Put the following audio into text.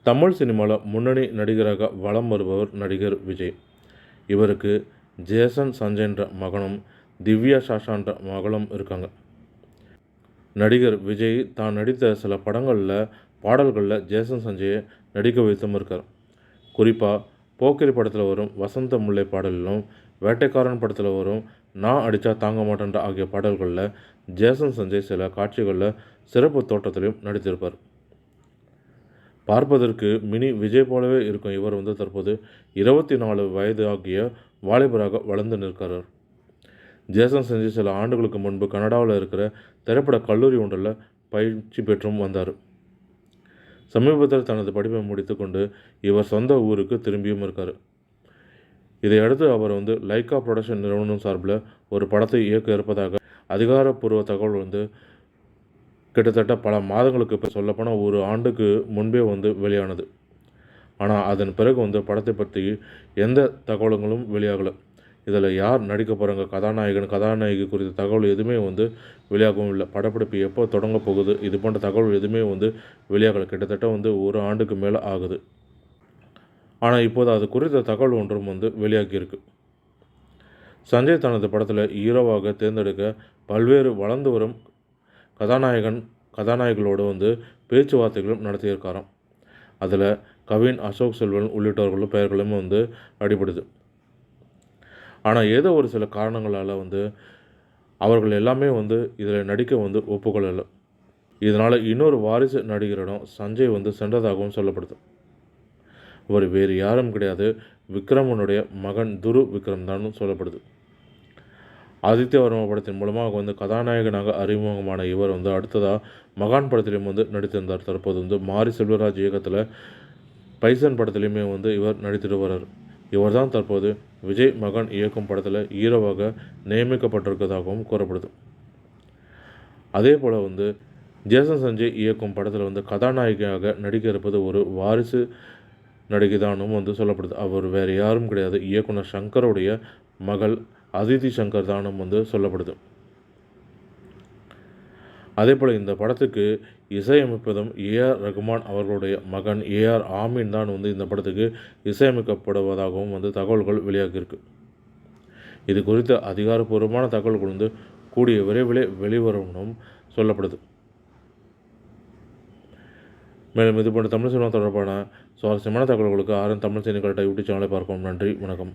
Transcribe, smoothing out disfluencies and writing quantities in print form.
தமிழ் சினிமாவில் முன்னணி நடிகராக வலம் வருபவர் நடிகர் விஜய். இவருக்கு ஜேசன் சஞ்சய்ன்ற மகனும் திவ்யா சாஷான்ற மகளும் இருக்காங்க. நடிகர் விஜய் தான் நடித்த சில படங்களில் பாடல்களில் ஜேசன் சஞ்சயை நடிக்க வைத்தும் இருக்கார். குறிப்பாக போக்கிரி படத்தில் வரும் வசந்த முல்லை பாடலிலும், வேட்டைக்காரன் படத்தில் வரும் நான் அடித்தா தாங்க மாட்டேன்ற ஆகிய பாடல்களில் ஜேசன் சஞ்சய் சில காட்சிகளில் சிறப்பு தோற்றத்திலையும் நடித்திருப்பார். பார்ப்பதற்கு மினி விஜய் போலவே இருக்கும் இவர் தற்போது 24 வயது ஆகிய வாலிபராக வளர்ந்து நிற்கிறார். ஜேசன் சஞ்சய் சில ஆண்டுகளுக்கு முன்பு கனடாவில் இருக்கிற திரைப்பட கல்லூரி ஒன்றில் பயிற்சி பெற்றும் வந்தார். சமீபத்தில் தனது படிப்பை முடித்து கொண்டு இவர் சொந்த ஊருக்கு திரும்பியும் இருக்கார். இதையடுத்து அவர் லைக்கா புரொடக்ஷன் நிறுவனம் சார்பில் ஒரு படத்தை இயக்க இருப்பதாக அதிகாரப்பூர்வ தகவல் கிட்டத்தட்ட பல மாதங்களுக்கு சொல்லப்போனால் ஒரு ஆண்டுக்கு முன்பே வெளியானது. ஆனால் அதன் பிறகு படத்தை பற்றி எந்த தகவல்களும் வெளியாகலை. இதில் யார் நடிக்க போகிறாங்க, கதாநாயகன் கதாநாயகி குறித்த தகவல் எதுவுமே வெளியாகவும் இல்லை. படப்பிடிப்பு எப்போ தொடங்க போகுது, இது போன்ற தகவல் எதுவுமே வெளியாகலை. கிட்டத்தட்ட ஒரு ஆண்டுக்கு மேலே ஆகுது. ஆனால் இப்போது அது குறித்த தகவல் ஒன்றும் வெளியாகியிருக்கு. சஞ்சய் தனது படத்தில் ஹீரோவாக தேர்ந்தெடுக்க பல்வேறு வளர்ந்து வரும் கதாநாயகிகளோடு பேச்சுவார்த்தைகளும் நடத்தியிருக்காராம். அதில் கவின், அசோக் செல்வன் உள்ளிட்டவர்களும் பெயர்களும் அடிபடுது. ஆனால் ஏதோ ஒரு சில காரணங்களால் அவர்கள் எல்லாமே இதில் நடிக்க ஒப்புக்கொள்ளலை. இதனால் இன்னொரு வாரிசு நடிகரிடம் சஞ்சய் சென்றதாகவும் சொல்லப்படுது. அவர் வேறு யாரும் கிடையாது, விக்ரமனுடைய மகன் துரு விக்ரம் தான் சொல்லப்படுது. ஆதித்ய வர்மா படத்தின் மூலமாக கதாநாயகனாக அறிமுகமான இவர் அடுத்ததாக மகான் படத்திலையும் நடித்திருந்தார். தற்போது மாரி செல்வராஜ் இயக்கத்தில் பைசன் படத்திலையுமே இவர் நடித்துட்டு வர்றார். இவர் தான் தற்போது விஜய் மகன் இயக்கும் படத்தில் ஹீரோவாக நியமிக்கப்பட்டிருப்பதாகவும் கூறப்படுது. அதே போல் ஜேசன் சஞ்சய் இயக்கும் படத்தில் கதாநாயகியாக நடிக்க இருப்பது ஒரு வாரிசு நடிகை தானும் சொல்லப்படுது. அவர் வேறு யாரும் கிடையாது, இயக்குனர் சங்கருடைய மகள் அதிதி சங்கர் தானும் சொல்லப்படுது. அதே போல் இந்த படத்துக்கு இசையமைப்பதும் ஏஆர் ரகுமான் அவர்களுடைய மகன் ஏஆர் ஆமீன் தான் இந்த படத்துக்கு இசையமைக்கப்படுவதாகவும் தகவல்கள் வெளியாகியிருக்கு. இது குறித்த அதிகாரப்பூர்வமான தகவல்கள் கூடிய விரைவிலே வெளிவரும் சொல்லப்படுது. மேலும் இது போன்ற தமிழ் சினிமா தொடர்பான சுவாரஸ்யமான தகவல்களுக்கு ஆர்என் தமிழ் செய்திகள் யூடியூப் சேனலை பார்ப்போம். நன்றி, வணக்கம்.